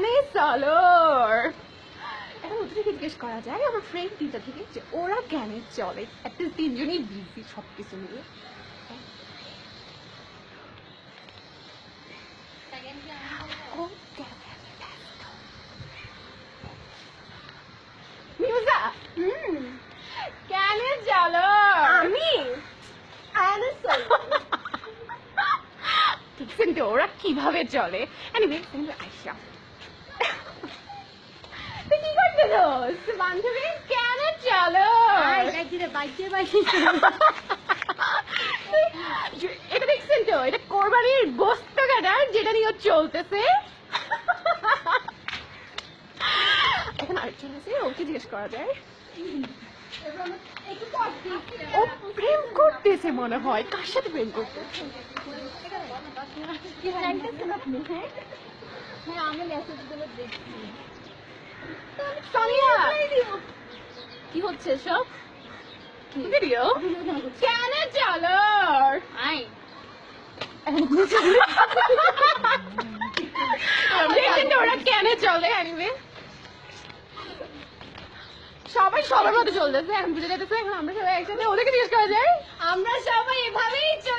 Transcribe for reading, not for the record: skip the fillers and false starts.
ক্যানে চলো এখন ওদেরকে জিজ্ঞেস করা যায় আমার ফ্রেন্ড তিনটা থেকে যে ওরা ক্যানে চলে অ্যাটলিস্ট তিনজনই বিজি সব কিছু নিয়ে ও মিউজা ক্যানে চলো আমি দেখছেন তো ওরা কিভাবে চলে এনিওয়ে আইসা তুই কি করতেছ বান্ধবী কেন চলো এটা দেখছেন তো এটা কোরবানির গোস্ত কাটার যেটা নিয়ে ও চলতেছে এখন আরেকজন আছে ওকে জিজ্ঞেস করা যায় ও প্রেম করতেছে মনে হয় কার সাথে প্রেম করতেছে আমি মেসেজ গুলো দেখছি সোনিয়া কি হচ্ছে সব ভিডিও কেন চলো আই ওরা কেন চলে এনিওয়ে সবাই সবার মতো চলতেছে এখন বুঝে যেতেছে এখন আমরা সবাই একসাথে ওদেরকে জিজ্ঞেস করা যায় আমরা সবাই এভাবেই চলি